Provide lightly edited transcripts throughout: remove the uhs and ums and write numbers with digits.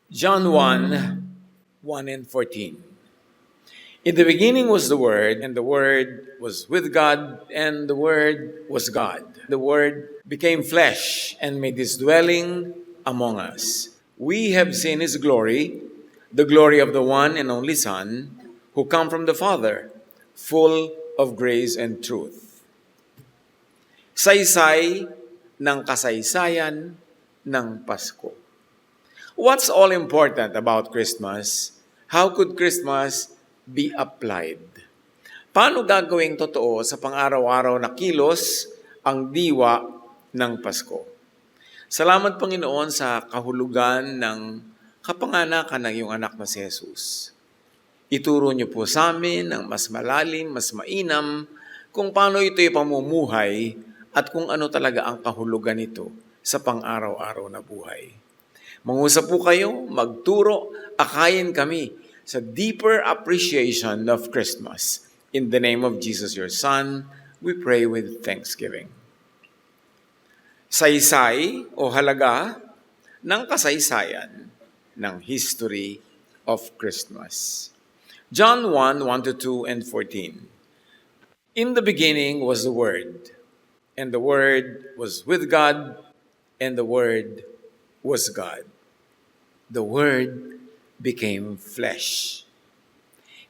John 1 and 14. In the beginning was the Word, and the Word was with God, and the Word was God. The Word became flesh and made his dwelling among us. We have seen his glory, the glory of the one and only Son, who come from the Father, full of grace and truth. Saysay ng kasaysayan ng Pasko. What's all important about Christmas? How could Christmas be applied? Paano gagawing totoo sa pang-araw-araw na kilos ang diwa ng Pasko? Salamat Panginoon sa kahulugan ng kapanganakan ng iyong anak na si Jesus. Ituro niyo po sa amin ng mas malalim, mas mainam kung paano ito'y pamumuhay at kung ano talaga ang kahulugan nito sa pang-araw-araw na buhay. Mangusap po kayo, magturo, akayin kami sa deeper appreciation of Christmas. In the name of Jesus, your Son, we pray with thanksgiving. Saysay o halaga ng kasaysayan ng history of Christmas. John 1:1-2 and 14. In the beginning was the Word, and the Word was with God, and the Word was God. The Word became flesh.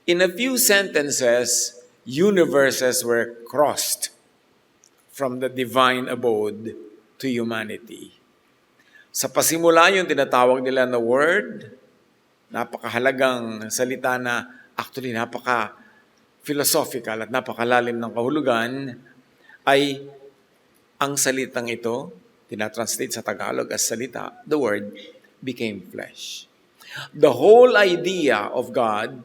In a few sentences, universes were crossed from the divine abode to humanity. Sa pasimula yung tinatawag nila na Word, napakahalagang salita na actually napaka-philosophical at napakalalim ng kahulugan, ay ang salitang ito, tinatranslate sa Tagalog as salita, the Word became flesh. The whole idea of God,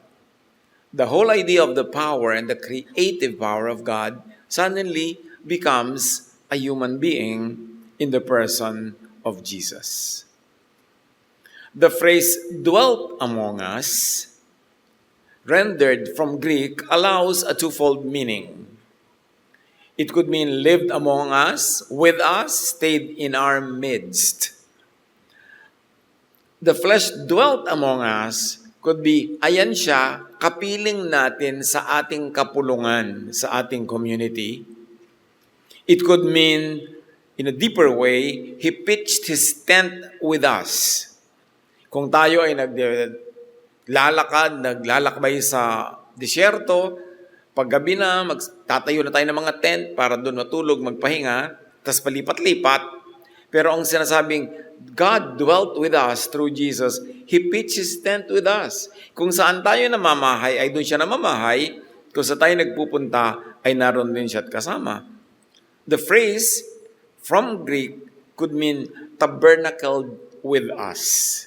the whole idea of the power and the creative power of God suddenly becomes a human being in the person of Jesus. The phrase dwelt among us, rendered from Greek, allows a twofold meaning. It could mean lived among us, with us, stayed in our midst. The flesh dwelt among us could be, ayan siya, kapiling natin sa ating kapulungan, sa ating community. It could mean, in a deeper way, he pitched his tent with us. Kung tayo ay naglalakbay sa disyerto, paggabi na, tatayo na tayo ng mga tent para doon matulog, magpahinga, tas palipat-lipat. Pero ang sinasabing, God dwelt with us through Jesus. He pitched His tent with us. Kung saan tayo namamahay, ay doon siya namamahay. Kung saan tayo nagpupunta, ay naroon din siya at kasama. The phrase from Greek could mean tabernacled with us.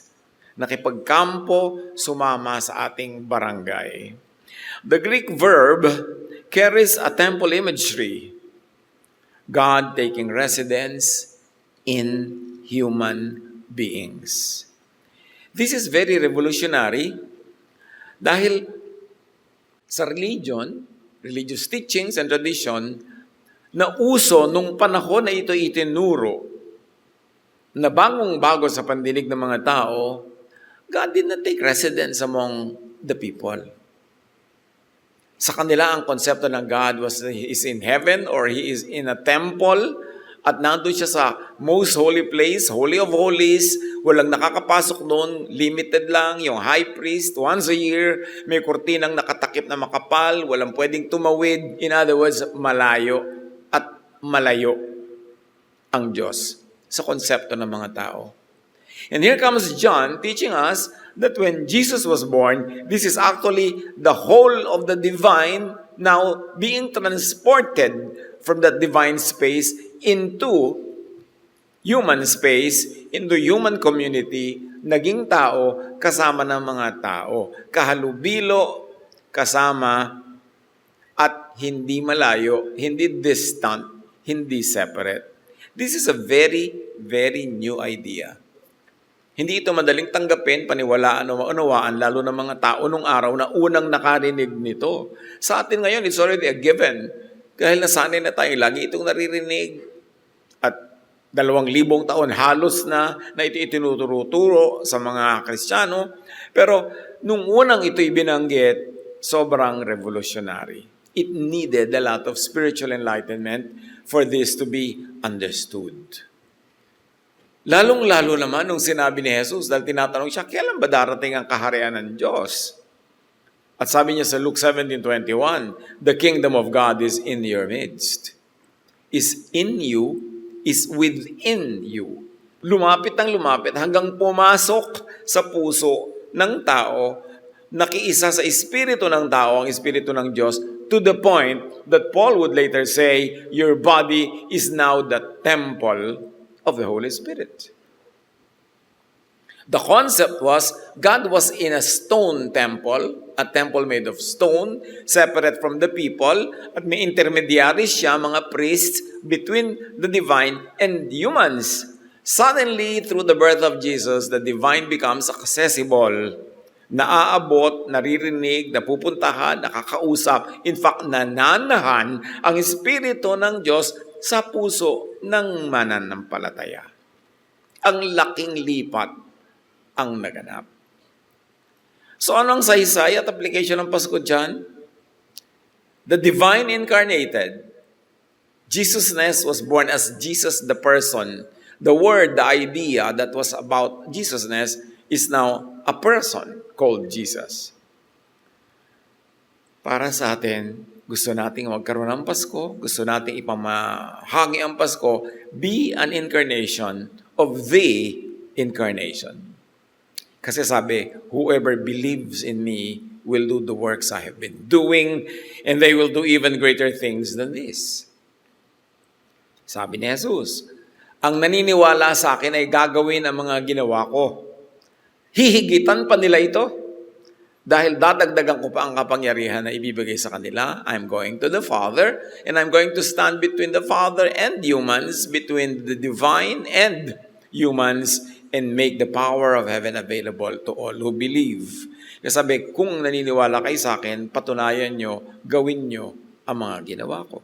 Nakipagkampo, sumama sa ating barangay. The Greek verb carries a temple imagery. God taking residence in human beings. This is very revolutionary dahil sa religious teachings and tradition na uso nung panahon na ito itinuro na bagong-bago sa pandinig ng mga tao, God did not take residence among the people. Sa kanila, ang konsepto ng God He is in heaven or He is in a temple at nandun siya sa most holy place, Holy of Holies, walang nakakapasok doon, limited lang, yung high priest, once a year, may kurtinang nakatakip na makapal, walang pwedeng tumawid. In other words, malayo at malayo ang Diyos sa konsepto ng mga tao. And here comes John teaching us that when Jesus was born, this is actually the whole of the divine now being transported from that divine space into human space, into human community, naging tao, kasama ng mga tao. Kahalubilo, kasama, at hindi malayo, hindi distant, hindi separate. This is a very, very new idea. Hindi ito madaling tanggapin, paniwalaan o maunawaan, lalo ng mga tao nung araw na unang nakarinig nito. Sa atin ngayon, it's already a given. Dahil nasanay na tayo, lagi itong naririnig. At 2,000 taon halos na ito itinuturo sa mga Kristiyano. Pero nung unang ito'y binanggit, sobrang revolutionary. It needed a lot of spiritual enlightenment for this to be understood. Lalong-lalo naman nung sinabi ni Jesus, dahil tinatanong siya, kailan ba darating ang kaharian ng Diyos? At sabi niya sa Luke 17:21, the kingdom of God is in your midst. Is in you, is within you. Lumapit ang lumapit hanggang pumasok sa puso ng tao, nakiisa sa espiritu ng tao, ang espiritu ng Diyos, to the point that Paul would later say, your body is now the temple of the Holy Spirit. The concept was, God was in a stone temple, a temple made of stone, separate from the people, at may intermediaries siya, mga priests, between the divine and humans. Suddenly, through the birth of Jesus, the divine becomes accessible, naaabot, naririnig, napupuntahan, nakakausap, in fact, nananahan ang Espiritu ng Diyos sa puso ng mananampalataya. Ang laking lipat ang naganap. So anong saysay at application ng Pasko dyan? The divine incarnated, Jesusness was born as Jesus the person. The word, the idea that was about Jesusness is now a person called Jesus. Para sa atin, gusto nating magkaroon ng Pasko, gusto nating ipamahagi ang Pasko, be an incarnation of the incarnation. Kasi sabi, whoever believes in me will do the works I have been doing, and they will do even greater things than this. Sabi ni Jesus, ang naniniwala sa akin ay gagawin ang mga ginawa ko. Hihigitan pa nila ito dahil dadagdagan ko pa ang kapangyarihan na ibibigay sa kanila. I'm going to the Father, and I'm going to stand between the Father and humans, between the divine and humans, and make the power of heaven available to all who believe. Kasi sabi, kung naniniwala kayo sa akin, patunayan nyo, gawin nyo ang mga ginawa ko.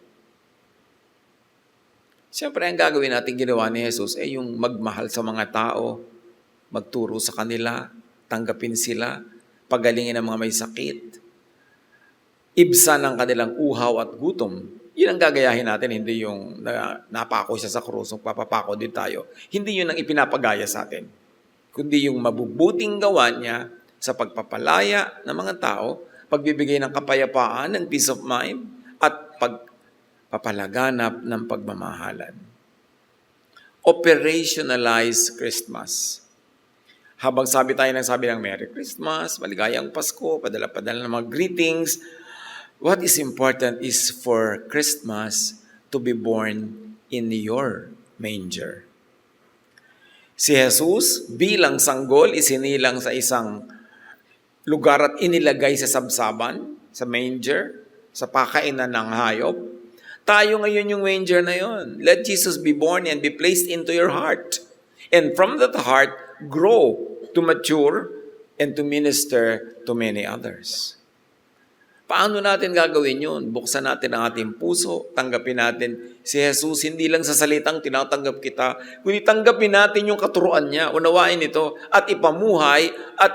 Siyempre, ang gagawin natin ginawa ni Jesus ay yung magmahal sa mga tao, magturo sa kanila, tanggapin sila, pagalingin ang mga may sakit, ibsan ang kanilang uhaw at gutom. Yun ang gagayahin natin, hindi yung napako siya sa krus, papapako din tayo. Hindi yun ang ipinapagaya sa atin, kundi yung mabubuting gawa niya sa pagpapalaya ng mga tao, pagbibigay ng kapayapaan, ng peace of mind, at pagpapalaganap ng pagmamahalan. Operationalize Christmas. Habang sabi ng Merry Christmas, maligayang Pasko, padala-padala ng mga greetings, what is important is for Christmas to be born in your manger. Si Jesus bilang sanggol isinilang sa isang lugar at inilagay sa sabsaban, sa manger, sa pakainan ng hayop. Tayo ngayon yung manger na yon. Let Jesus be born and be placed into your heart. And from that heart, grow to mature and to minister to many others. Paano natin gagawin yun? Buksan natin ang ating puso, tanggapin natin si Jesus, hindi lang sa salitang tinatanggap kita, kundi tanggapin natin yung katuruan niya, unawain ito, at ipamuhay, at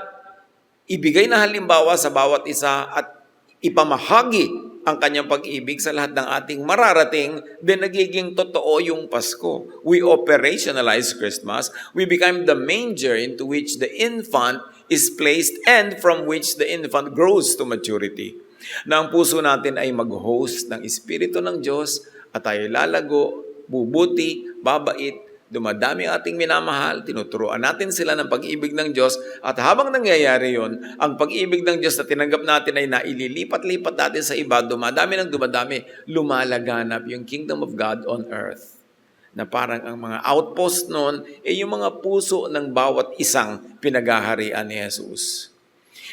ibigay na halimbawa sa bawat isa, at ipamahagi ang kanyang pag-ibig sa lahat ng ating mararating, then nagiging totoo yung Pasko. We operationalize Christmas. We become the manger into which the infant is placed and from which the infant grows to maturity. Na ang puso natin ay mag-host ng Espiritu ng Diyos at tayo lalago, bubuti, babait, dumadami ang ating minamahal, tinuturuan natin sila ng pag-ibig ng Diyos at habang nangyayari yon, ang pag-ibig ng Diyos na tinanggap natin ay naililipat-lipat natin sa iba, dumadami, lumalaganap yung kingdom of God on earth. Na parang ang mga outpost noon ay yung mga puso ng bawat isang pinaghaharian ni Jesus.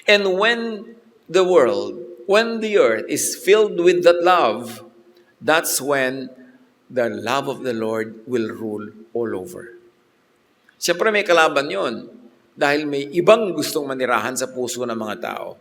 And when the earth is filled with that love, that's when the love of the Lord will rule all over. Siyempre may kalaban yon dahil may ibang gustong manirahan sa puso ng mga tao.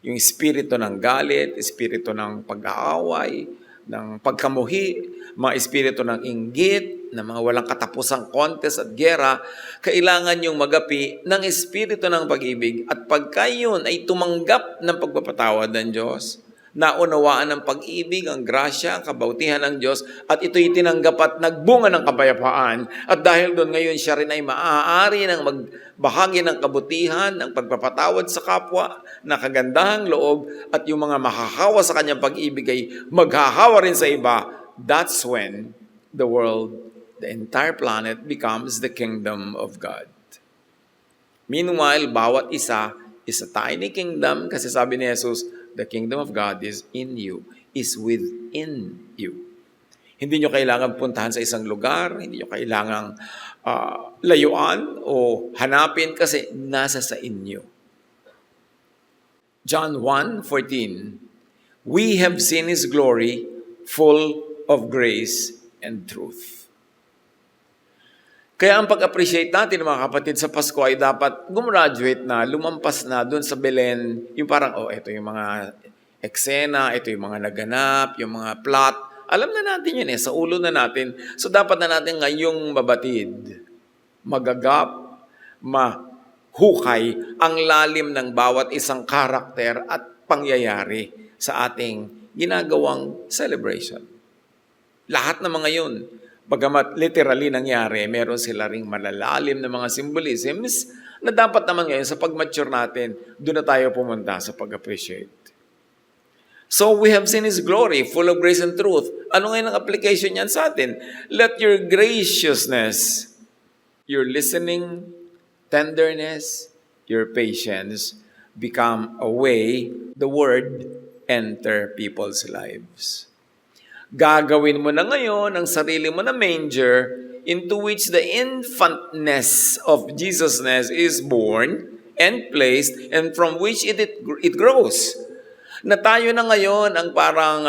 Yung espiritu ng galit, espiritu ng pag-aaway, ng pagkamuhi, mga espiritu ng inggit, ng mga walang katapusang contest at gera, kailangan yung magapi ng espiritu ng pag-ibig. At pagka yun ay tumanggap ng pagpapatawad ng Diyos, naunawaan ng pag-ibig, ang grasya, ang kabutihan ng Diyos, at ito'y tinanggap at nagbunga ng kapayapaan. At dahil doon ngayon siya rin ay maaari ng magbahagi ng kabutihan, ng pagpapatawad sa kapwa, na kagandahang loob, at yung mga mahahawa sa kanyang pag-ibig ay maghahawa rin sa iba. That's when the world, the entire planet becomes the kingdom of God. Meanwhile, bawat isa is a tiny kingdom kasi sabi ni Jesus, the kingdom of God is in you, is within you. Hindi nyo kailangan puntahan sa isang lugar, hindi nyo kailangan layuan o hanapin kasi nasa sa inyo. John 1:14, we have seen His glory, full of grace and truth. Kaya ang pag-appreciate natin mga kapatid sa Pasko ay dapat gumraduate na, lumampas na doon sa Belen, yung parang, ito yung mga eksena, ito yung mga naganap, yung mga plot. Alam na natin yun sa ulo na natin. So dapat na natin ngayong mabatid, magagap, mahukay ang lalim ng bawat isang karakter at pangyayari sa ating ginagawang celebration. Lahat ng mga yun, bagamat literally nangyari, meron sila ring malalalim na mga symbolisms na dapat naman ngayon sa pag-mature natin, doon na tayo pumunta sa pag-appreciate. So we have seen His glory, full of grace and truth. Ano ngayon ang application niyan sa atin? Let your graciousness, your listening, tenderness, your patience become a way the Word enter people's lives. Gagawin mo na ngayon ang sarili mo na manger into which the infantness of Jesusness is born and placed and from which it grows. Na tayo na ngayon ang parang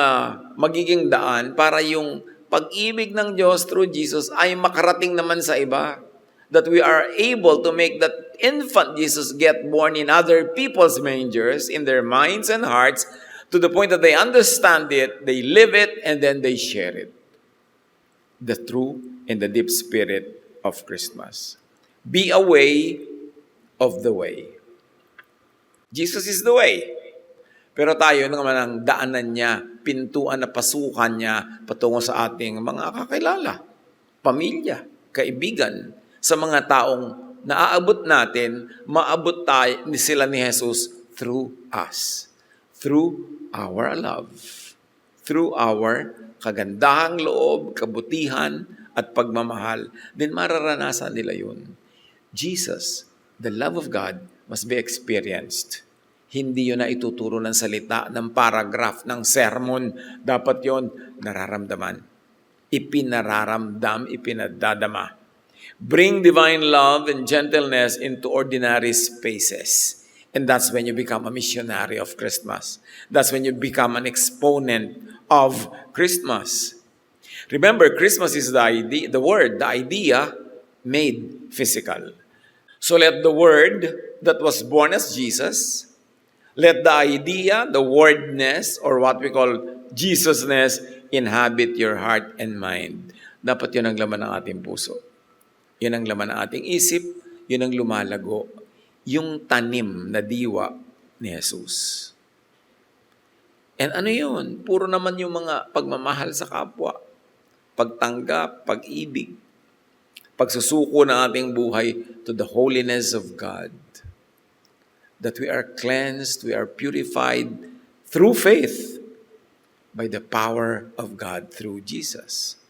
magiging daan para yung pag-ibig ng Diyos through Jesus ay makarating naman sa iba. That we are able to make that infant Jesus get born in other people's mangers, in their minds and hearts, to the point that they understand it, they live it, and then they share it. The true and the deep spirit of Christmas. Be a way of the way. Jesus is the way. Pero tayo naman ang daanan niya, pintuan na pasukan niya patungo sa ating mga kakilala, pamilya, kaibigan, sa mga taong naaabot natin, maabot tayo sila ni Jesus through us. Through our love, through our kagandahang loob, kabutihan, at pagmamahal, then mararanasan nila yun. Jesus, the love of God, must be experienced. Hindi yun na ituturo ng salita, ng paragraph, ng sermon. Dapat yun nararamdaman. Ipinararamdam, ipinadadama. Bring divine love and gentleness into ordinary spaces. And that's when you become a missionary of Christmas. That's when you become an exponent of Christmas. Remember, Christmas is the idea made physical. So let the Word that was born as Jesus, let the idea, the wordness, or what we call Jesusness, inhabit your heart and mind. Dapat yun ang laman ng ating puso. Yun ang laman ng ating isip, yun ang lumalago. Yung tanim na diwa ni Jesus. And ano yun? Puro naman yung mga pagmamahal sa kapwa, pagtanggap, pag-ibig, pagsusuko ng ating buhay to the holiness of God. That we are cleansed, we are purified through faith by the power of God through Jesus.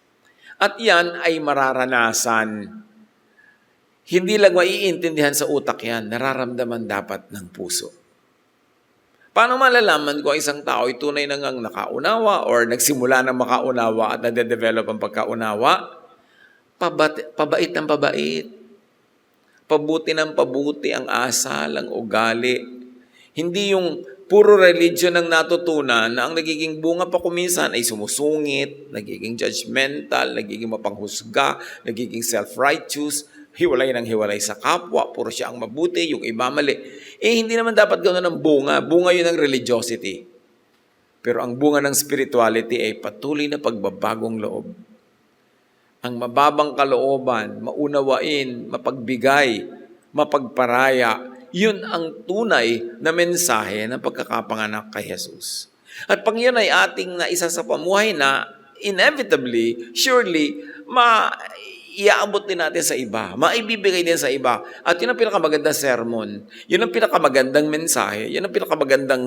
At yan ay mararanasan. Hindi lang maiintindihan sa utak yan, nararamdaman dapat ng puso. Paano malalaman kung isang tao ay tunay nang nakaunawa or nagsimula ng makaunawa at nade-develop ang pagkaunawa? Pabait ng pabait. Pabuti ng pabuti ang asal, ang ugali. Hindi yung puro religion ang natutunan na ang nagiging bunga pa kuminsan ay sumusungit, nagiging judgmental, nagiging mapanghusga, nagiging self-righteous, hiwalay ng hiwalay sa kapwa, puro siya ang mabuti, yung iba mali. Hindi naman dapat ganoon ang bunga. Bunga yun ng religiosity. Pero ang bunga ng spirituality ay patuloy na pagbabagong loob. ang mababang kalooban, maunawain, mapagbigay, mapagparaya, yun ang tunay na mensahe ng pagkakapanganak kay Jesus. At pag yun ay ating naisa sa pamuhay na, inevitably, surely, iaabot din natin sa iba, maibibigay din sa iba. At yun ang pinakamagandang sermon, yun ang pinakamagandang mensahe, yun ang pinakamagandang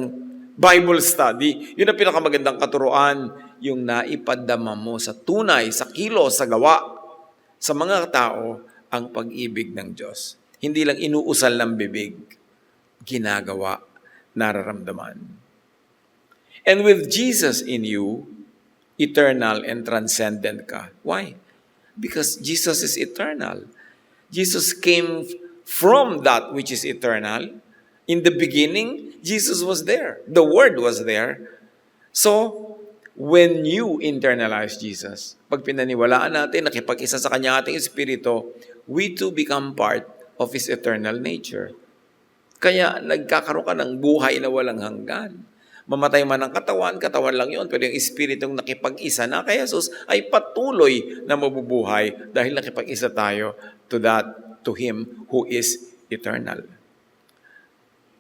Bible study, yun ang pinakamagandang katuruan, yung naipadama mo sa tunay, sa kilos, sa gawa, sa mga tao, ang pag-ibig ng Diyos. Hindi lang inuusal ng bibig, ginagawa, nararamdaman. And with Jesus in you, eternal and transcendent ka. Why? Because Jesus is eternal. Jesus came from that which is eternal. In the beginning, Jesus was there. The Word was there. So, when you internalize Jesus, pag pinaniwalaan natin, nakipag-isa sa Kanya ating Espiritu, we too become part of His eternal nature. Kaya nagkakaroon ka ng buhay na walang hanggan. Mamatay man ang katawan, katawan lang yun. Pero yung Espiritong nakipag-isa na kay Jesus ay patuloy na mabubuhay dahil nakipag-isa tayo to Him who is eternal.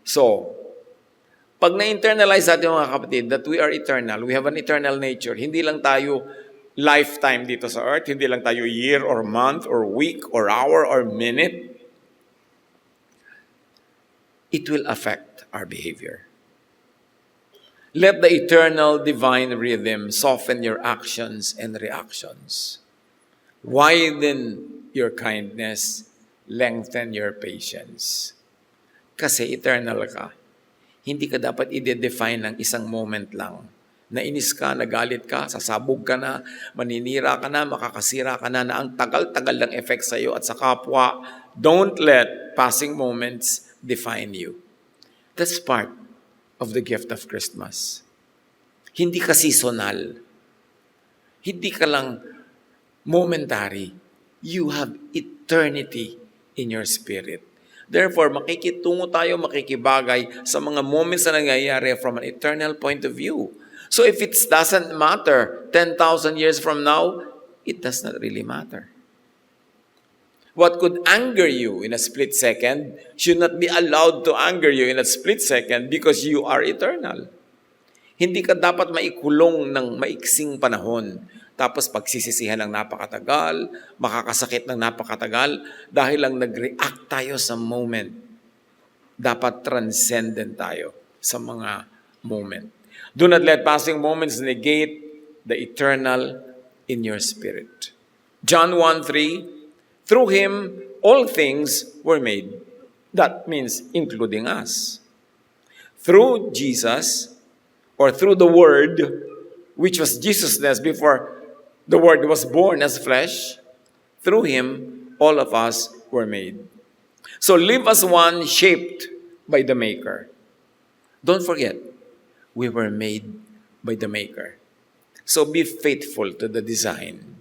So, pag na-internalize natin mga kapatid that we are eternal, we have an eternal nature, hindi lang tayo lifetime dito sa earth, hindi lang tayo year or month or week or hour or minute, it will affect our behavior. Let the eternal divine rhythm soften your actions and reactions. Widen your kindness, lengthen your patience. Kasi eternal ka. Hindi ka dapat i-define ng isang moment lang. Nainis ka, nagalit ka, sasabog ka na, maninira ka na, makakasira ka na ang tagal-tagal ng effect sa iyo at sa kapwa. Don't let passing moments define you. That's part of the gift of Christmas. Hindi ka seasonal. Hindi ka lang momentary. You have eternity in your spirit. Therefore, makikitungo tayo, makikibagay sa mga moments na nangyayari from an eternal point of view. So if it doesn't matter 10,000 years from now, it does not really matter. What could anger you in a split second should not be allowed to anger you in a split second because you are eternal. Hindi ka dapat maikulong ng maiksing panahon. Tapos pagsisisihan ng napakatagal, makakasakit ng napakatagal, dahil lang nag-react tayo sa moment. Dapat transcendent tayo sa mga moment. Do not let passing moments negate the eternal in your spirit. John 1:3, through Him, all things were made. That means including us. Through Jesus, or through the Word, which was Jesusness before the Word was born as flesh, through Him, all of us were made. So live as one shaped by the Maker. Don't forget, we were made by the Maker. So be faithful to the design.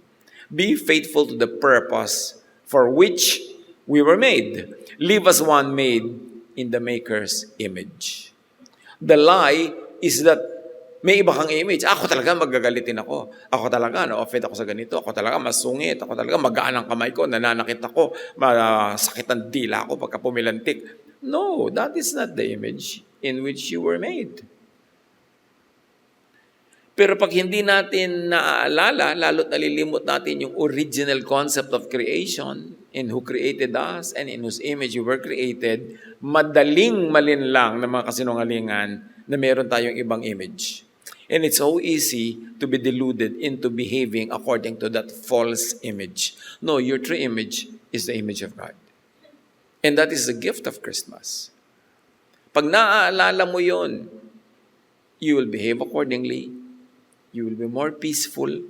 Be faithful to the purpose for which we were made. Live as one made in the Maker's image. The lie is that may iba kang image. Ako talaga magagalitin ako. Ako talaga na-offend ako sa ganito. Ako talaga masungit. Ako talaga magaan ang kamay ko. Nananakit ako. Masakit ang dila ako pagka pumilantik. No, that is not the image in which you were made. Pero pag hindi natin naaalala, lalo't nalilimot natin yung original concept of creation, in who created us and in whose image you were created, madaling malinlang ng mga kasinungalingan na meron tayong ibang image. And it's so easy to be deluded into behaving according to that false image. No, your true image is the image of God. And that is the gift of Christmas. Pag naaalala mo yon, you will behave accordingly. You will be more peaceful,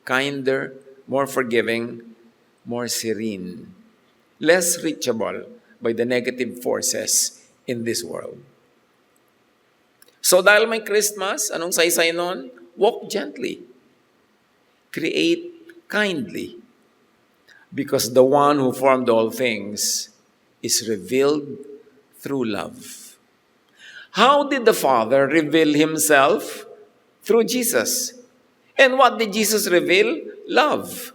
kinder, more forgiving, more serene, less reachable by the negative forces in this world. So dahil may Christmas, anong saysay nun? Walk gently. Create kindly. Because the one who formed all things is revealed through love. How did the Father reveal Himself? Through Jesus. And what did Jesus reveal? Love.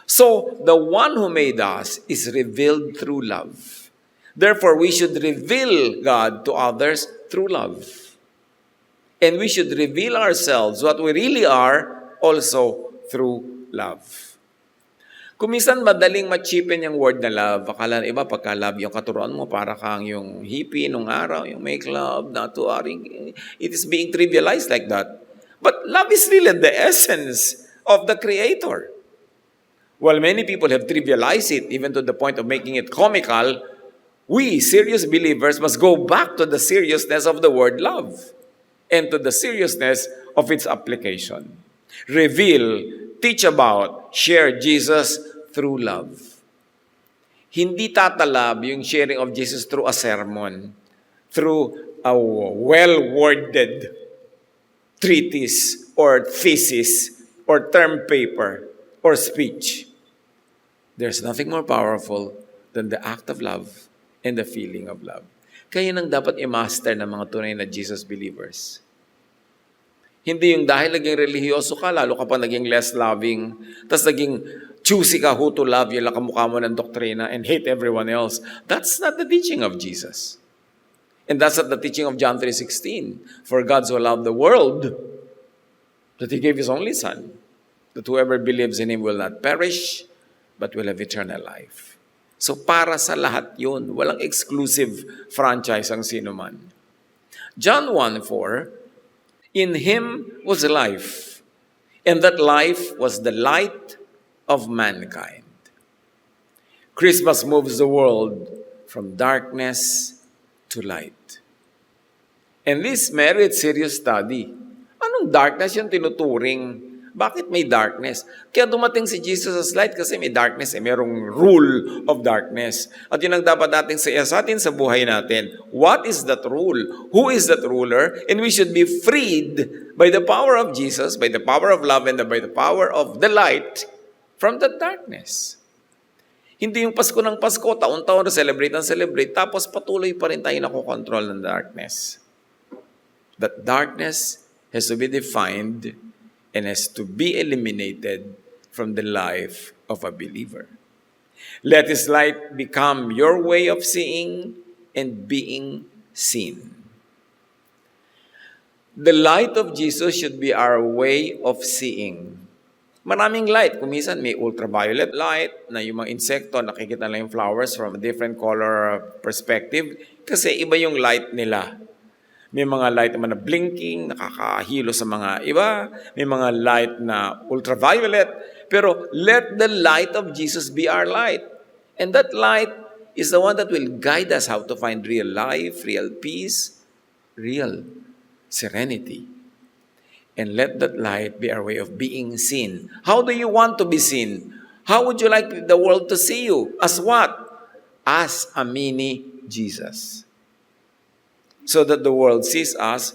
So, the one who made us is revealed through love. Therefore, we should reveal God to others through love. And we should reveal ourselves, what we really are, also through love. Kung minsan madaling ma-cheapen yung word na love, akala ng iba pagka love yung katuruan mo, para kang yung hippie nung araw, yung make love, not to worry. It is being trivialized like that. But love is really the essence of the Creator. While many people have trivialized it, even to the point of making it comical, we, serious believers, must go back to the seriousness of the word love and to the seriousness of its application. Reveal, teach about, share Jesus through love. Hindi tatalab yung sharing of Jesus through a sermon, through a well-worded treatise or thesis or term paper or speech. There's nothing more powerful than the act of love and the feeling of love. Kaya nang dapat i-master ng mga tunay na Jesus believers. Hindi yung dahil naging relihiyoso ka, lalo ka pa naging less loving, tas naging choosy ka who to love, yung lakamukha mo ng doktrina and hate everyone else. That's not the teaching of Jesus. And that's not the teaching of John 3:16. For God so loved the world that He gave His only Son, that whoever believes in Him will not perish, but will have eternal life. So para sa lahat yun, walang exclusive franchise ang sino man. John 1:4, in Him was life, and that life was the light of mankind. Christmas moves the world from darkness to light. And this merits serious study. Anong darkness yung tinuturing? Bakit may darkness? Kaya dumating si Jesus as light kasi may darkness, merong rule of darkness. At yun ang dapat natin sa atin sa buhay natin. What is that rule? Who is that ruler? And we should be freed by the power of Jesus, by the power of love, and by the power of the light from the darkness. Hindi yung Pasko ng Pasko, taon-taon na celebrate, tapos patuloy pa rin tayo nakokontrol ng darkness. That darkness has to be defined and has to be eliminated from the life of a believer. Let His light become your way of seeing and being seen. The light of Jesus should be our way of seeing. Maraming light. Kung minsan may ultraviolet light na yung mga insekto, nakikita lang yung flowers from a different color perspective kasi iba yung light nila. May mga light naman na blinking, nakakahilo sa mga iba. May mga light na ultraviolet. Pero let the light of Jesus be our light. And that light is the one that will guide us how to find real life, real peace, real serenity. And let that light be our way of being seen. How do you want to be seen? How would you like the world to see you? As what? As a mini Jesus. So that the world sees us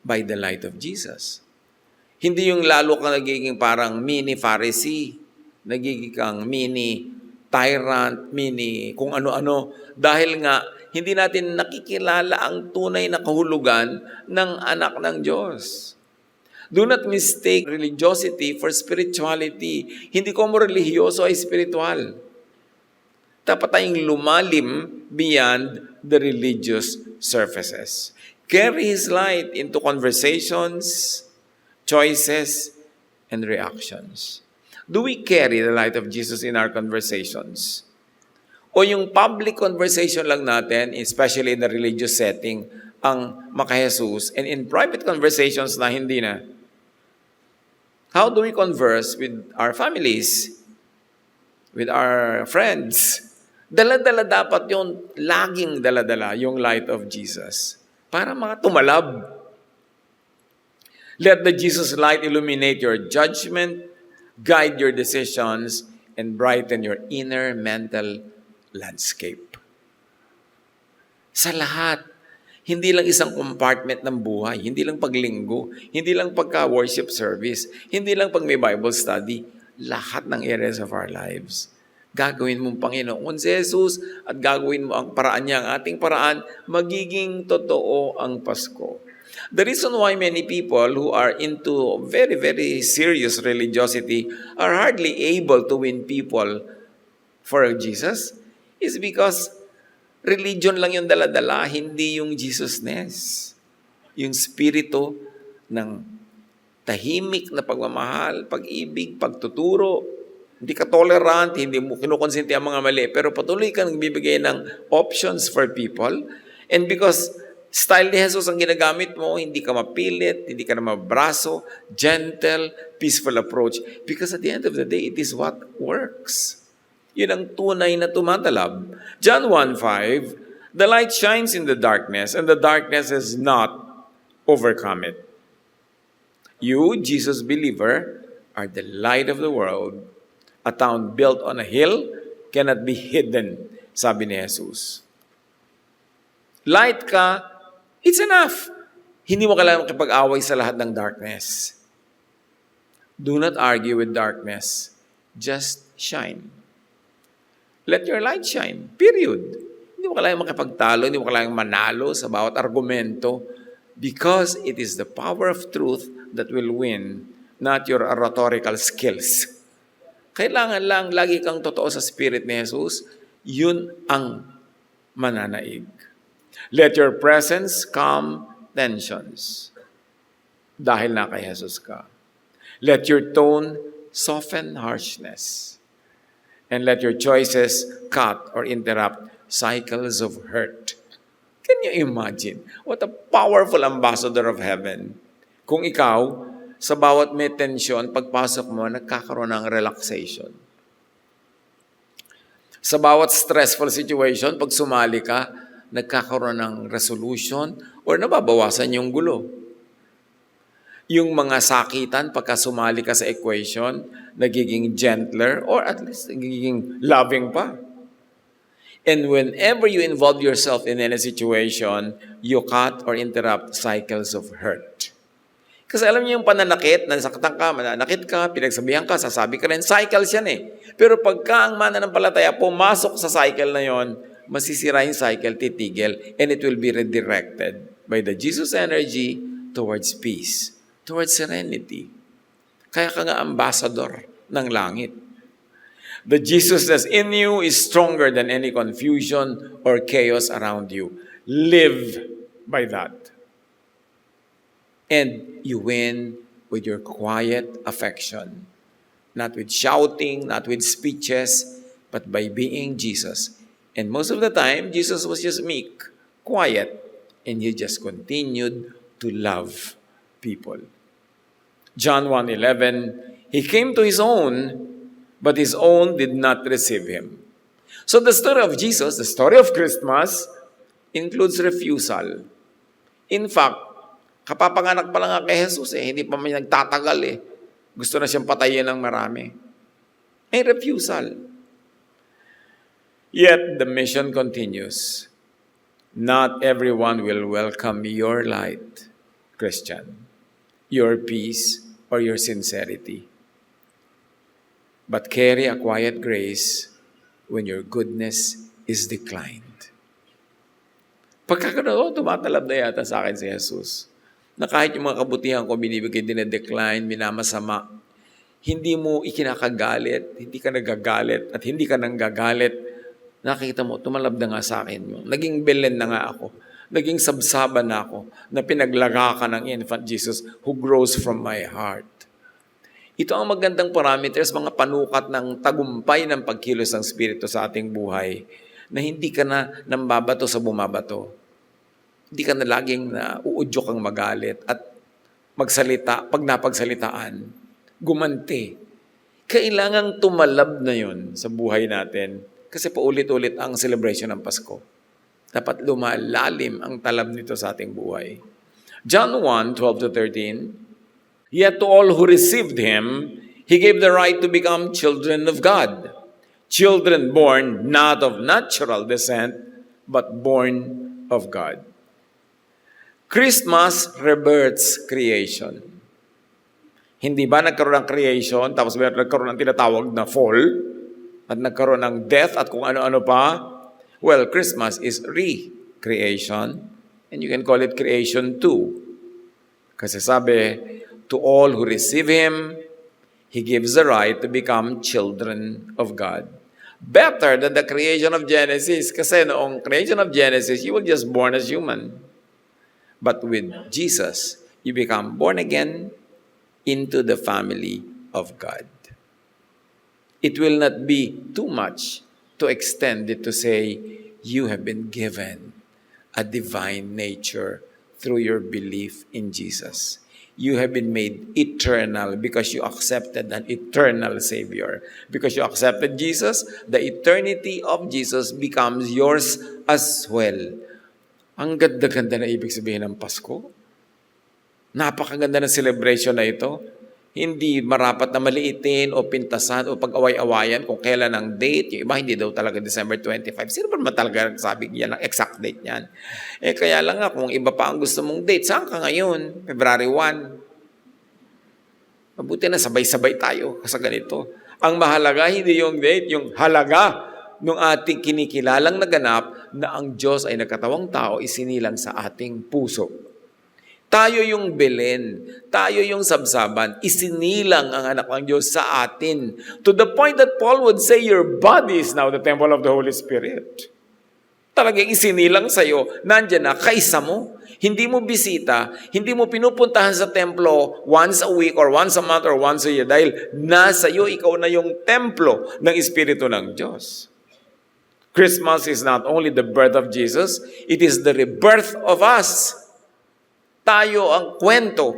by the light of Jesus. Hindi yung lalo kang nagiging parang mini Pharisee, nagiging kang mini tyrant, mini kung ano-ano, dahil nga hindi natin nakikilala ang tunay na kahulugan ng anak ng Diyos. Do not mistake religiosity for spirituality. Hindi ko mo relihiyoso ay spiritual. Dapat tayong lumalim beyond the religious surfaces. Carry His light into conversations, choices, and reactions. Do we carry the light of Jesus in our conversations? O yung public conversation lang natin, especially in the religious setting, ang maka-Jesus, and in private conversations na hindi na? How do we converse with our families, with our friends? Dala-dala dapat yung laging dala-dala yung light of Jesus para mga tumalab. Let the Jesus light illuminate your judgment, guide your decisions, and brighten your inner mental landscape. Sa lahat, hindi lang isang compartment ng buhay, hindi lang paglinggo, hindi lang pagka-worship service, hindi lang pag may Bible study, lahat ng areas of our lives. Gagawin mong Panginoon si Jesus at gagawin mo ang paraan niya, ang ating paraan, magiging totoo ang Pasko. The reason why many people who are into very, very serious religiosity are hardly able to win people for Jesus is because religion lang yung dala-dala, hindi yung Jesusness. Yung spirito ng tahimik na pagmamahal, pag-ibig, pagtuturo. Hindi ka tolerant, hindi mo kinukonsinti ang mga mali, pero patuloy kang nagbibigay ng options for people. And because style ni Jesus ang ginagamit mo, hindi ka mapilit, hindi ka na mabraso, gentle, peaceful approach. Because at the end of the day, it is what works. Yun ang tunay na tumatalab. John 1:5, the light shines in the darkness, and the darkness has not overcome it. You, Jesus believer, are the light of the world. A town built on a hill cannot be hidden, sabi ni Jesus. Light ka, it's enough. Hindi mo kailangan makipag-away sa lahat ng darkness. Do not argue with darkness. Just shine. Let your light shine. Period. Hindi mo kailangan makipagtalo, hindi mo kailangan manalo sa bawat argumento because it is the power of truth that will win, not your oratorical skills. Kailangan lang lagi kang totoo sa Spirit ni Jesus, yun ang mananaig. Let your presence calm tensions. Dahil na kay Jesus ka. Let your tone soften harshness. And let your choices cut or interrupt cycles of hurt. Can you imagine? What a powerful ambassador of heaven. Kung ikaw, sa bawat may tensyon, pagpasok mo, nagkakaroon ng relaxation. Sa bawat stressful situation, pag sumali ka, nagkakaroon ng resolution or nababawasan yung gulo. Yung mga sakitan, pagka sumali ka sa equation, nagiging gentler or at least nagiging loving pa. And whenever you involve yourself in any situation, you cut or interrupt cycles of hurt. Kasi alam niyo yung pananakit, nasaktan ka, mananakit ka, pinagsabihan ka, sasabi ka rin, cycles yan eh. Pero pagka ang mananampalataya pumasok sa cycle na yon, masisira yung cycle, titigil, and it will be redirected by the Jesus energy towards peace, towards serenity. Kaya ka nga ambassador ng langit. The Jesus that's in you is stronger than any confusion or chaos around you. Live by that. And you win with your quiet affection. Not with shouting, not with speeches, but by being Jesus. And most of the time, Jesus was just meek, quiet, and he just continued to love people. John 1:11, he came to his own, but his own did not receive him. So the story of Jesus, the story of Christmas, includes refusal. In fact, kapapanganak pa lang nga kay Jesus hindi pa may nagtatagal Gusto na siyang patayin ng marami. Ay refusal. Yet the mission continues. Not everyone will welcome your light, Christian, your peace, or your sincerity. But carry a quiet grace when your goodness is declined. Pagkakanoon, tumatalab na yata sa akin si Jesus. Na kahit yung mga kabutihan ko binibigay, dinedecline, minamasama, hindi mo ikinakagalit, hindi ka nagagalit, at hindi ka nanggagalit, nakita mo, tumalab na nga sa akin. Naging Belen na nga ako. Naging sabsaban na ako na pinaglaga ka ng infant Jesus who grows from my heart. Ito ang magandang parameters, mga panukat ng tagumpay ng pagkilos ng Espiritu sa ating buhay na hindi ka na nambabato sa bumabato. Hindi ka na laging uudyok ang magalit at magsalita, pag napagsalitaan, gumanti. Kailangang tumalab na yun sa buhay natin kasi paulit-ulit ang celebration ng Pasko. Dapat lumalalim ang talab nito sa ating buhay. John 1:12-13, yet to all who received him, he gave the right to become children of God. Children born not of natural descent, but born of God. Christmas rebirths creation. Hindi ba nagkaroon ng creation, tapos nagkaroon ng tinatawag na fall, at nagkaroon ng death, at kung ano-ano pa? Well, Christmas is re-creation, and you can call it creation too. Kasi sabi, to all who receive Him, He gives the right to become children of God. Better than the creation of Genesis. Kasi noong creation of Genesis, you were just born as human. But with Jesus, you become born again into the family of God. It will not be too much to extend it to say, you have been given a divine nature through your belief in Jesus. You have been made eternal because you accepted an eternal Savior. Because you accepted Jesus, the eternity of Jesus becomes yours as well. Ang ganda-ganda na ibig sabihin ng Pasko. Napakaganda ng celebration na ito. Hindi marapat na maliitin o pintasan o pag-away-awayan kung kailan ang date. Yung iba hindi daw talaga December 25. Sino ba naman talaga sabi niya ng exact date niyan? Kaya lang nga kung iba pa ang gusto mong date, saan ka ngayon? February 1. Mabuti na sabay-sabay tayo sa ganito. Ang mahalaga hindi yung date, yung halaga ng ating kinikilalang naganap na ang Diyos ay nagkatawang tao isinilang sa ating puso. Tayo yung Belen, tayo yung sabsaban, isinilang ang anak ng Diyos sa atin. To the point that Paul would say, your body is now the temple of the Holy Spirit. Talagang isinilang sa'yo, nandyan na, kaisa mo. Hindi mo bisita, hindi mo pinupuntahan sa templo once a week or once a month or once a year dahil nasa iyo, ikaw na yung templo ng Espiritu ng Diyos. Christmas is not only the birth of Jesus, it is the rebirth of us. Tayo ang kwento.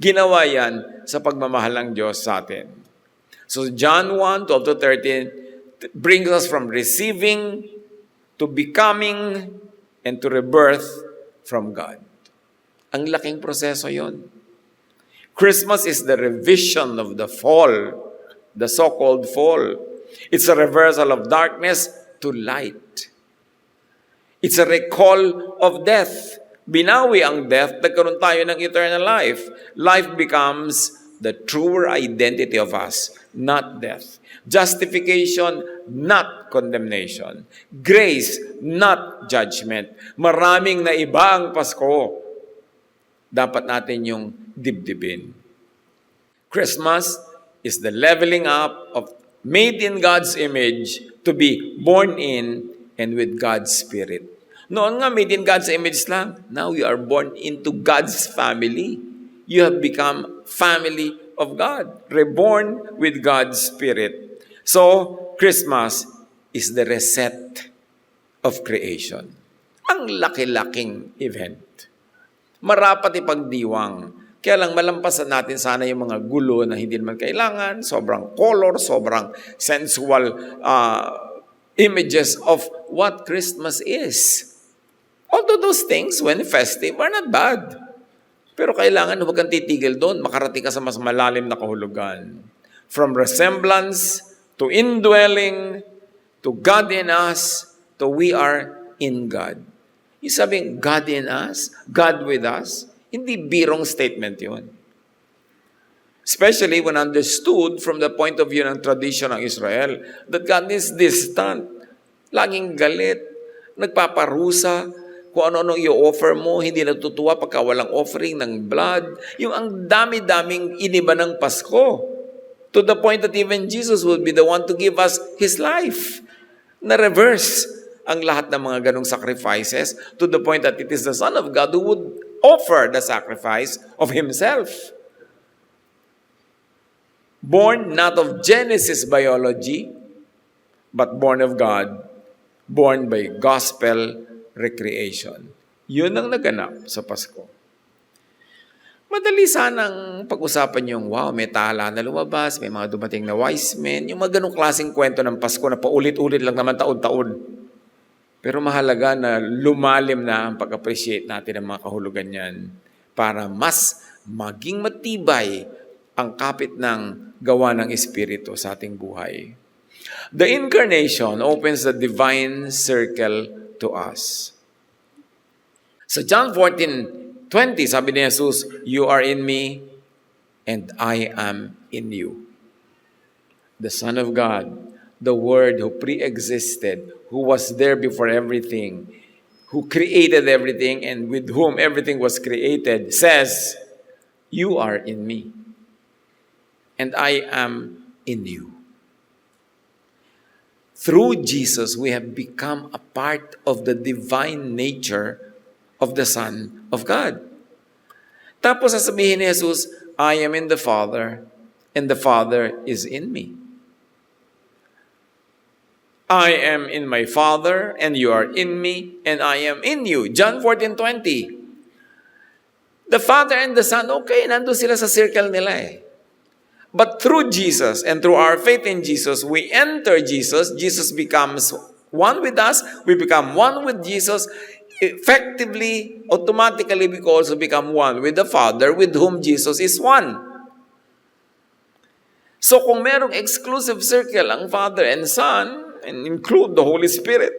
Ginawa yan sa pagmamahal ng Diyos sa atin. So John 1:12-13 brings us from receiving to becoming and to rebirth from God. Ang laking proseso yon. Christmas is the revision of the fall, the so-called fall. It's a reversal of darkness to light. It's a recall of death. Binawi ang death, nagkaroon tayo ng eternal life. Life becomes the truer identity of us, not death. Justification, not condemnation. Grace, not judgment. Maraming na iba ang Pasko. Dapat natin yung dibdibin. Christmas is the leveling up of made in God's image to be born in and with God's Spirit. Noon nga, made in God's image lang. Now you are born into God's family. You have become family of God. Reborn with God's Spirit. So, Christmas is the reset of creation. Ang laki-laking event. Marapat ipagdiwang. Kaya lang malampasan natin sana yung mga gulo na hindi naman kailangan. Sobrang color, sobrang sensual images of what Christmas is. Although those things, when festive, are not bad. Pero kailangan huwag kang titigil doon, makarating ka sa mas malalim na kahulugan. From resemblance to indwelling, to God in us, to we are in God. Yung sabing, God in us, God with us, hindi birong statement yun. Especially when understood from the point of view ng tradition ng Israel, that God is distant, laging galit, nagpaparusa, kung ano-ano i-offer mo, hindi natutuwa pagka walang offering ng blood. Yung ang dami-daming iniba ng Pasko. To the point that even Jesus would be the one to give us His life. Na-reverse ang lahat ng mga ganong sacrifices to the point that it is the Son of God who would offer the sacrifice of Himself. Born not of Genesis biology, but born of God, born by gospel recreation. Yun ang naganap sa Pasko. Madali sanang pag-usapan yung, wow, may tala na lumabas, may mga dumating na wise men, yung mga ganong klaseng kwento ng Pasko na paulit-ulit lang naman taon-taon. Pero mahalaga na lumalim na ang pag-appreciate natin ng mga kahulugan yan para mas maging matibay ang kapit ng gawa ng Espiritu sa ating buhay. The Incarnation opens the divine circle to us. Sa John 14:20, sabi ni Jesus, you are in me and I am in you. The Son of God, the Word who pre-existed, who was there before everything, who created everything and with whom everything was created, says, "You are in me, and I am in you." Through Jesus, we have become a part of the divine nature of the Son of God. Tapos sasabihin ni Jesus, "I am in the Father, and the Father is in me. I am in my Father, and you are in me, and I am in you." John 14:20. The Father and the Son, okay, nandun sila sa circle nila eh. But through Jesus and through our faith in Jesus, we enter Jesus. Jesus becomes one with us. We become one with Jesus. Effectively, automatically, we also become one with the Father, with whom Jesus is one. So kung merong exclusive circle ang Father and Son, and include the Holy Spirit,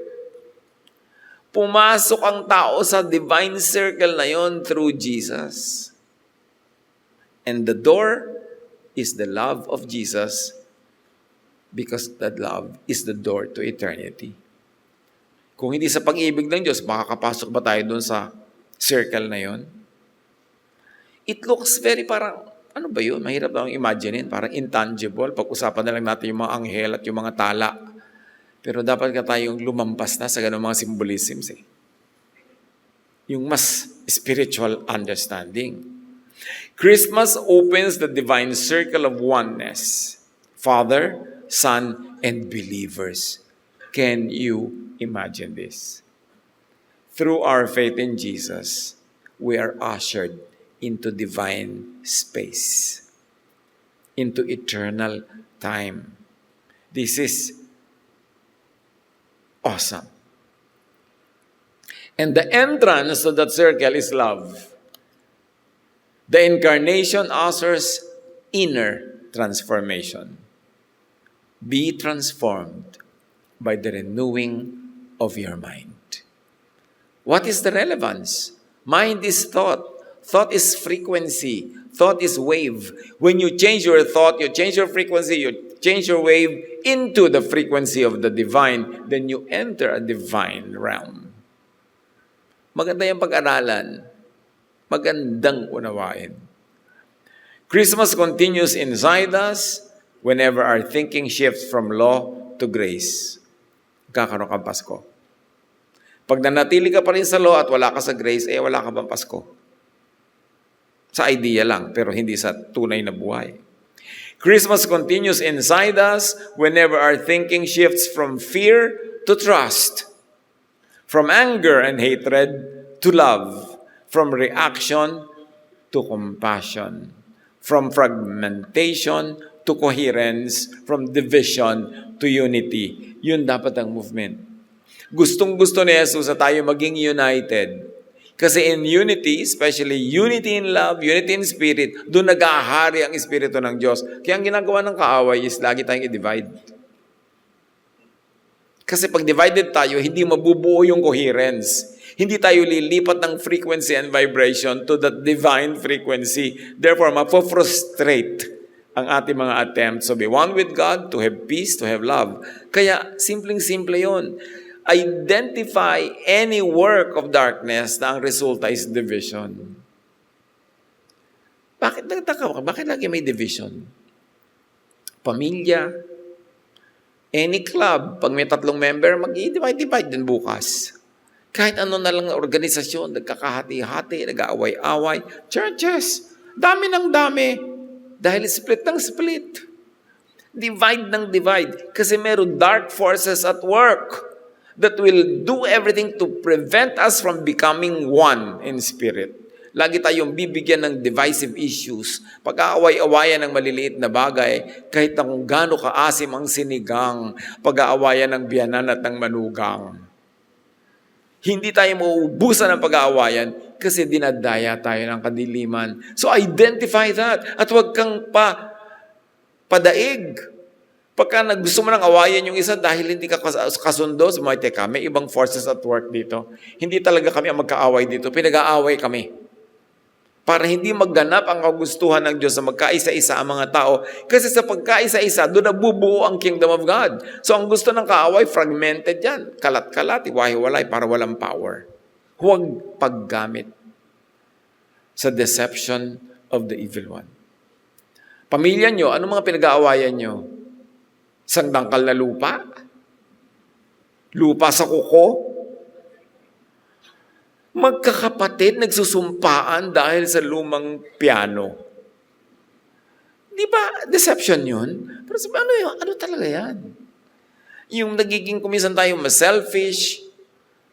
pumasok ang tao sa divine circle na yon through Jesus. And the door is the love of Jesus, because that love is the door to eternity. Kung hindi sa pag-ibig ng Diyos, makakapasok ba tayo dun sa circle na yon? It looks very parang, ano ba yun? Mahirap lang imaginein, parang intangible. Pag-usapan na lang natin yung mga anghel at yung mga tala. Pero dapat ka tayong lumampas na sa ganung mga symbolisms eh. Yung mas spiritual understanding. Christmas opens the divine circle of oneness. Father, Son, and believers. Can you imagine this? Through our faith in Jesus, we are ushered into divine space, into eternal time. This is awesome. And the entrance to that circle is love. The incarnation ushers inner transformation. Be transformed by the renewing of your mind. What is the relevance? Mind is thought. Thought is frequency. Thought is wave. When you change your thought, you change your frequency, you change your wave into the frequency of the divine, then you enter a divine realm. Maganda yung pag-aralan. Magandang unawain. Christmas continues inside us whenever our thinking shifts from law to grace. Kakaroon kang Pasko. Pag nanatili ka pa rin sa law at wala ka sa grace, wala ka bang Pasko? Sa idea lang, pero hindi sa tunay na buhay. Christmas continues inside us whenever our thinking shifts from fear to trust, from anger and hatred to love, from reaction to compassion, from fragmentation to coherence, from division to unity. Yun dapat ang movement. Gustong-gusto ni Jesus na tayo maging united. Kasi in unity, especially unity in love, unity in spirit, doon nag-ahari ang Espiritu ng Diyos. Kaya ang ginagawa ng kaaway is lagi tayong i-divide. Kasi pag divided tayo, hindi mabubuo yung coherence. Hindi tayo lilipat ng frequency and vibration to that divine frequency. Therefore, mapofrustrate ang ating mga attempts to be one with God, to have peace, to have love. Kaya, simpleng-simple yun. Identify any work of darkness na ang resulta is division. Bakit lagi may division? Pamilya, any club, pag may 3 member, mag-divide din bukas. Kahit ano na lang na organisasyon, nagkakahati-hati, nag-aaway-away. Churches, dami ng dami. Dahil split ng split. Divide ng divide. Kasi meron dark forces at work that will do everything to prevent us from becoming one in spirit. Lagi tayong bibigyan ng divisive issues. Pag-aaway-awayan ng maliliit na bagay, kahit na kung gaano kaasim ang sinigang, pag-aawayan ng biyanan at ng manugang. Hindi tayo mauubusan ng pag-aawayan kasi dinadaya tayo ng kadiliman. So identify that at huwag kang padaig. Pagka gusto mo nang awayan yung isa dahil hindi ka kasundo, teka, may ibang forces at work dito. Hindi talaga kami ang magkaaway dito. Pinag-aaway kami. Para hindi magganap ang kagustuhan ng Diyos na magkaisa-isa ang mga tao. Kasi sa pagkaisa-isa, doon nabubuo ang kingdom of God. So ang gusto ng kaaway, fragmented yan. Kalat-kalat, iwahiwalay para walang power. Huwag paggamit sa deception of the evil one. Pamilya nyo, ano mga pinag-aawayan nyo? Isang dangkal na lupa? Lupa sa kuko? Magkakapatid nagsusumpaan dahil sa lumang piano. Di ba deception yun? Pero sabi, ano yun? Ano talaga yan? Yung nagiging kumisan tayo selfish,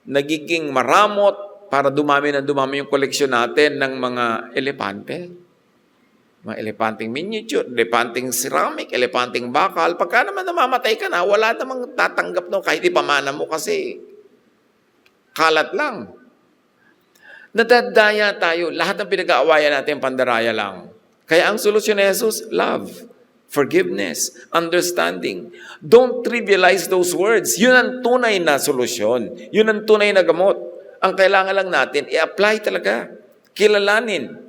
nagiging maramot para dumami yung koleksyon natin ng mga elepante. Mga elepanteng miniature, elepanteng ceramic, elepanteng bakal. Pagka naman namamatay ka na, wala namang tatanggap no kahit ipamana mo kasi kalat lang. Nadadaya tayo. Lahat ng pinag-aawayan natin, pandaraya lang. Kaya ang solusyon ni Jesus, love, forgiveness, understanding. Don't trivialize those words. Yun ang tunay na solusyon. Yun ang tunay na gamot. Ang kailangan lang natin, i-apply talaga. Kilalanin.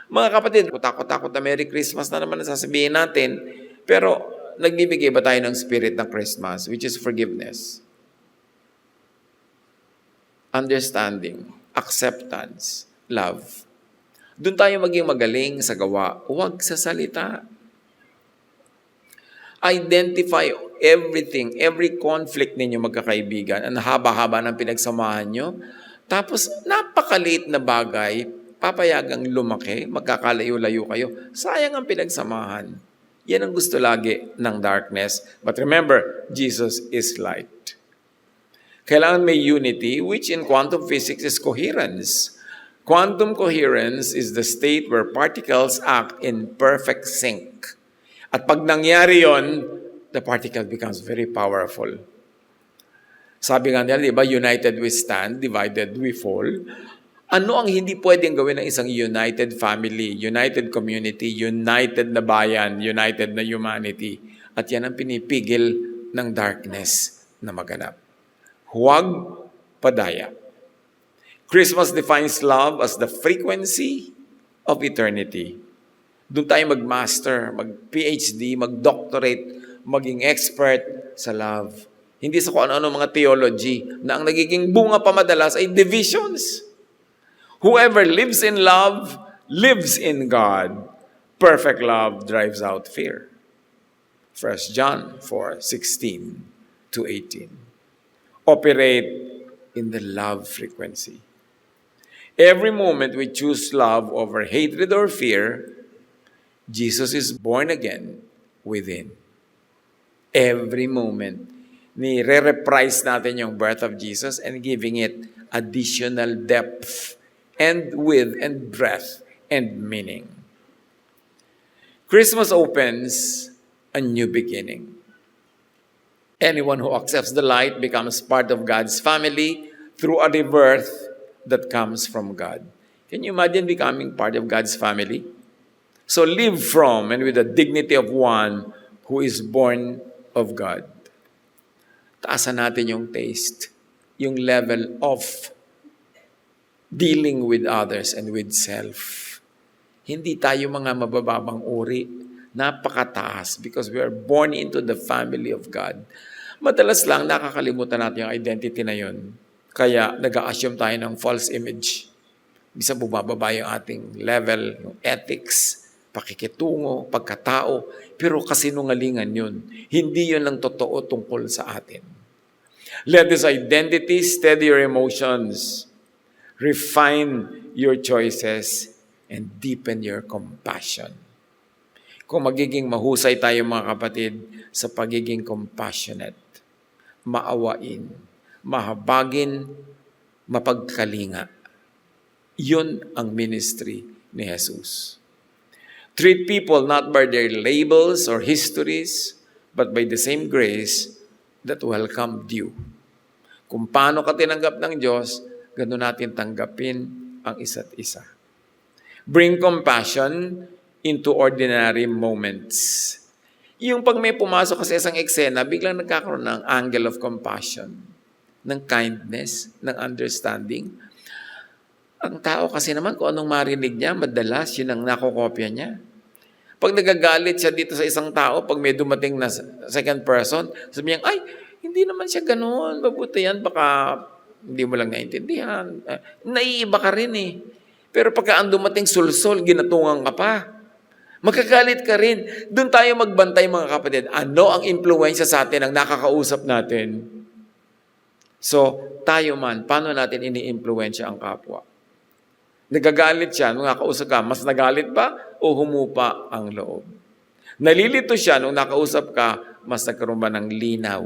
Mga kapatid, takot-takot na Merry Christmas na naman nasasabihin natin, pero nagbibigay ba tayo ng spirit ng Christmas, which is forgiveness, understanding, acceptance, love. Doon tayo maging magaling sa gawa, huwag sa salita. Identify everything, every conflict ninyo magkakaibigan, ang haba-haba ng pinagsamahan nyo, tapos napakaliit na bagay, papayagang lumaki, magkakalayo-layo kayo. Sayang ang pinagsamahan. Yan ang gusto lagi ng darkness. But remember, Jesus is light. Kailangan may unity, which in quantum physics is coherence. Quantum coherence is the state where particles act in perfect sync. At pag nangyari yon, the particle becomes very powerful. Sabi nga nila, di ba, united we stand, divided we fall. Ano ang hindi pwedeng gawin ng isang united family, united community, united na bayan, united na humanity? At yan ang pinipigil ng darkness na maganap. Huwag padaya. Christmas defines love as the frequency of eternity. Doon tayo mag-master, mag-PhD, mag-doctorate, maging expert sa love. Hindi sa kung ano-ano mga theology na ang nagiging bunga pa madalas ay divisions. Whoever lives in love, lives in God. Perfect love drives out fear. 1 John 4:16 to 18. Operate in the love frequency. Every moment we choose love over hatred or fear, Jesus is born again within. Every moment, ni-reprise natin yung birth of Jesus and giving it additional depth and width and breadth and meaning. Christmas opens a new beginning. Anyone who accepts the light becomes part of God's family through a rebirth that comes from God. Can you imagine becoming part of God's family? So live from and with the dignity of one who is born of God. Taasan natin yung taste, yung level of dealing with others and with self. Hindi tayo mga mabababang uri, napakataas because we are born into the family of God. Madalas lang nakakalimutan natin yung identity na yun. Kaya nag-a-assume tayo ng false image. Bisa bumababa yung ating level, yung ethics, pakikitungo, pagkatao. Pero kasinungalingan yun. Hindi yun lang totoo tungkol sa atin. Let this identity steady your emotions, refine your choices, and deepen your compassion. Kung magiging mahusay tayo mga kapatid sa pagiging compassionate, maawain, mahabagin, mapagkalinga. Yun ang ministry ni Jesus. Treat people not by their labels or histories, but by the same grace that welcomed you. Kung paano ka tinanggap ng Diyos, gano'n natin tanggapin ang isa't isa. Bring compassion into ordinary moments. Yung pag may pumasok kasi isang eksena, biglang nagkakaroon ng angle of compassion, ng kindness, ng understanding. Ang tao kasi naman, kung anong marinig niya, madalas yun ang nakokopya niya. Pag nagagalit siya dito sa isang tao, pag may dumating na second person, sabi niya, ay, hindi naman siya ganoon, mabuti yan, baka Hindi mo lang naintindihan. Naiiba ka rin eh. Pero pagka ang dumating sulsol, ginatungan ka pa. Magkagalit ka rin. Doon tayo magbantay mga kapatid. Ano ang impluensya sa atin ang nakakausap natin? So, tayo man, paano natin ini-impluensya ang kapwa? Nagagalit siya, nung nakausap ka, mas nagalit pa o humupa ang loob? Nalilito siya, nung nakausap ka, mas nagkaroon ba ng linaw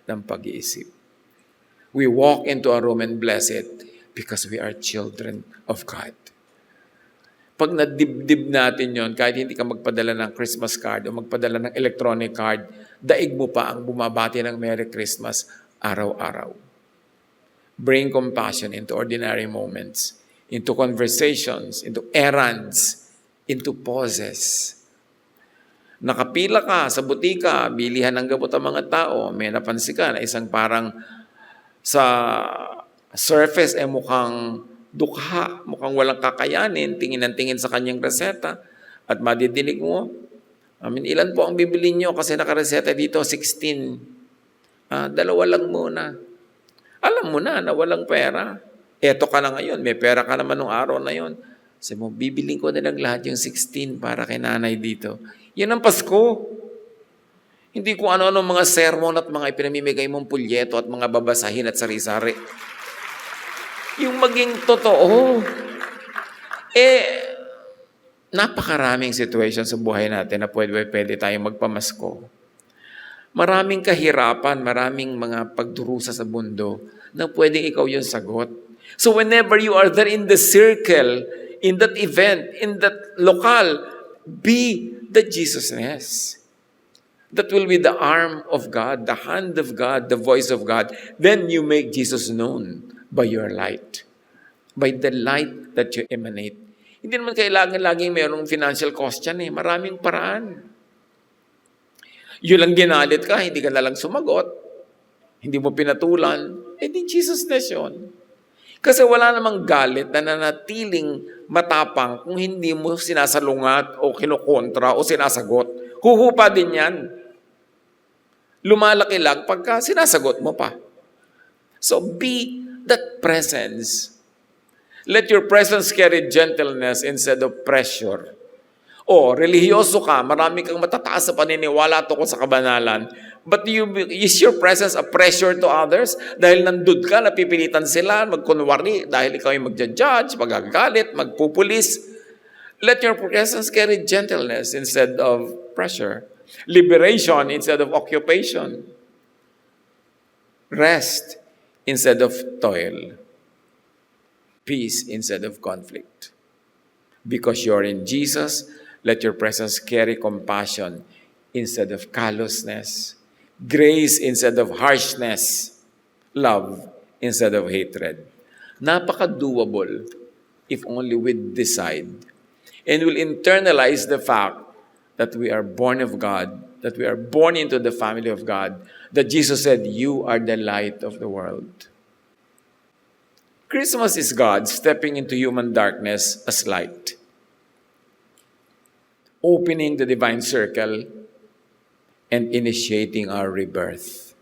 ng pag-iisip? We walk into a room and bless it because we are children of God. Pag nadibdib natin yon, kahit hindi ka magpadala ng Christmas card o magpadala ng electronic card, daig mo pa ang bumabati ng Merry Christmas araw-araw. Bring compassion into ordinary moments, into conversations, into errands, into pauses. Nakapila ka sa butika, bilihan ng gamot ang mga tao, may napansin ka na isang parang sa surface ay mukhang dukha, mukhang walang kakayanin, tingin ng tingin sa kanyang reseta, at madidinig mo, ilan po ang bibili nyo kasi nakareseta dito, 16. Dalawa lang muna. Alam mo na walang pera. Eto ka na ngayon, may pera ka naman nung araw na yon. Sabi mo, bibiling ko na lang lahat yung 16 para kay nanay dito. Yan ang Pasko. Hindi ko ano-ano mga sermon at mga ipinamimigay mong pulyeto at mga babasahin at sari-sari. Yung maging totoo. Napakaraming situation sa buhay natin na pwede tayong magpamasko. Maraming kahirapan, maraming mga pagdurusa sa mundo na pwedeng ikaw yung sagot. So whenever you are there in the circle, in that event, in that lokal, be the Jesusness. That will be the arm of God, the hand of God, the voice of God. Then you make Jesus known by your light. By the light that you emanate. Hindi naman kailangan laging mayroong financial cost yan eh. Maraming paraan. Yun lang ginalit ka, hindi ka nalang sumagot. Hindi mo pinatulan. Di Jesusness yun. Kasi wala namang galit na nanatiling matapang kung hindi mo sinasalungat o kinukontra o sinasagot. Huhupa din yan. Lumalaki lang pagka sinasagot mo pa. So be that presence. Let your presence carry gentleness instead of pressure. O, relihiyoso ka, marami kang matataas sa paniniwala tungkol sa kabanalan, but is your presence a pressure to others? Dahil nandun ka, napipilitan sila, magkunwari, dahil ikaw yung magja-judge, magagalit, magpupulis. Let your presence carry gentleness instead of pressure. Liberation instead of occupation. Rest instead of toil. Peace instead of conflict. Because you're in Jesus, let your presence carry compassion instead of callousness, grace instead of harshness, love instead of hatred. Napaka-doable if only we decide and will internalize the fact that we are born of God, that we are born into the family of God, that Jesus said, "You are the light of the world." Christmas is God stepping into human darkness as light, opening the divine circle and initiating our rebirth.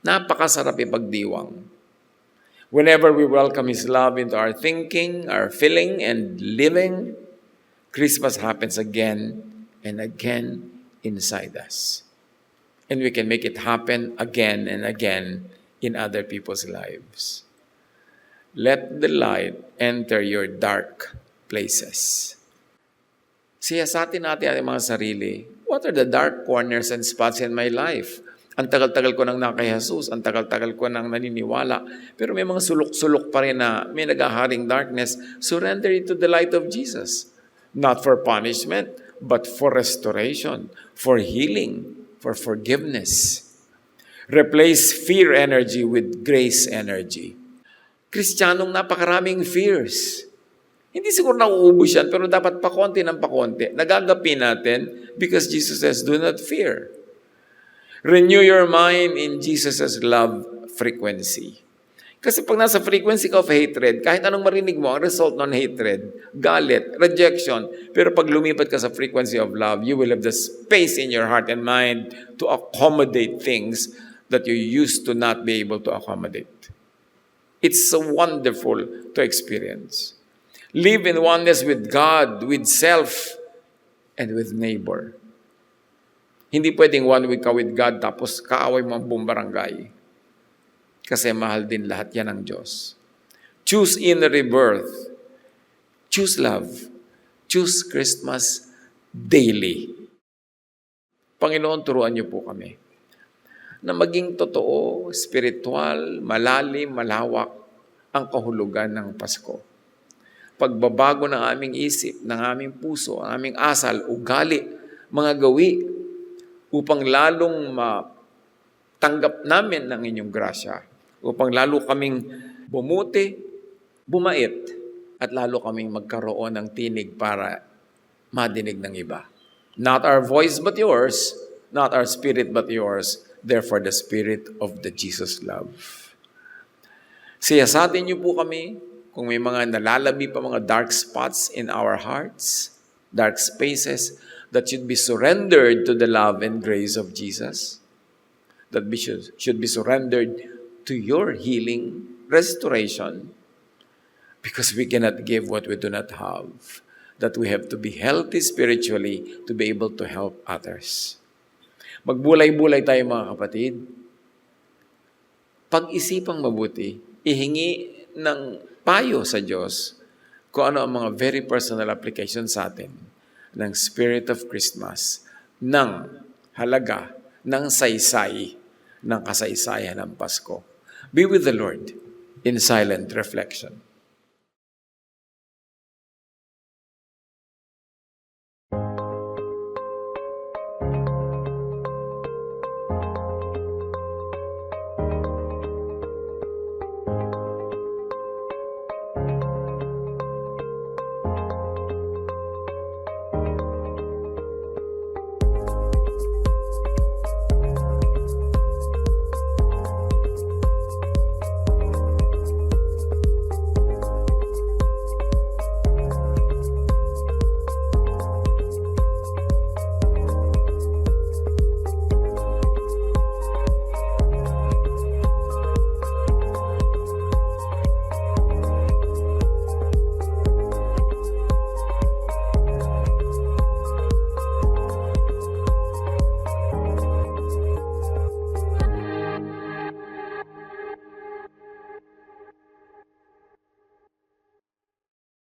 Napakasarap ipagdiwang. Whenever we welcome His love into our thinking, our feeling, and living, Christmas happens again and again inside us. And we can make it happen again and again in other people's lives. Let the light enter your dark places. Siyasatin natin ating mga sarili. What are the dark corners and spots in my life? Ang tagal-tagal ko nang nakay Jesus, ang tagal-tagal ko nang naniniwala, pero may mga sulok-sulok pa rin na may nagaharing darkness. Surrender it to the light of Jesus. Not for punishment, but for restoration, for healing, for forgiveness. Replace fear energy with grace energy. Kristiyanong napakaraming fears. Hindi siguro nauubos yan, pero dapat pakonti ng pakonti. Nagagapi natin because Jesus says, do not fear. Renew your mind in Jesus' love frequency. Kasi pag nasa frequency ka of hatred, kahit anong marinig mo, ang result ng hatred, galit, rejection. Pero pag lumipat ka sa frequency of love, you will have the space in your heart and mind to accommodate things that you used to not be able to accommodate. It's so wonderful to experience. Live in oneness with God, with self, and with neighbor. Hindi pwedeng 1 week ka with God tapos kaaway mo ang buong barangay. Kasi mahal din lahat yan ng Diyos. Choose inner rebirth. Choose love. Choose Christmas daily. Panginoon, turuan niyo po kami na maging totoo, spiritual, malalim, malawak ang kahulugan ng Pasko. Pagbabago ng aming isip, ng aming puso, ang aming asal, ugali, mga gawi, upang lalong matanggap namin ng inyong grasya, upang lalo kaming bumuti, bumait, at lalo kaming magkaroon ng tinig para madinig ng iba. Not our voice but yours, not our spirit but yours, therefore the spirit of the Jesus love. Siyasatin niyo po kami kung may mga nalalabi pa mga dark spots in our hearts, dark spaces that should be surrendered to the love and grace of Jesus, that we should be surrendered to your healing, restoration, because we cannot give what we do not have, that we have to be healthy spiritually to be able to help others. Magbulay-bulay tayo mga kapatid. Pag-isipang mabuti, ihingi ng payo sa Diyos kung ano ang mga very personal application sa atin ng Spirit of Christmas, ng halaga, ng saysay, ng kasaysayan ng Pasko. Be with the Lord in silent reflection.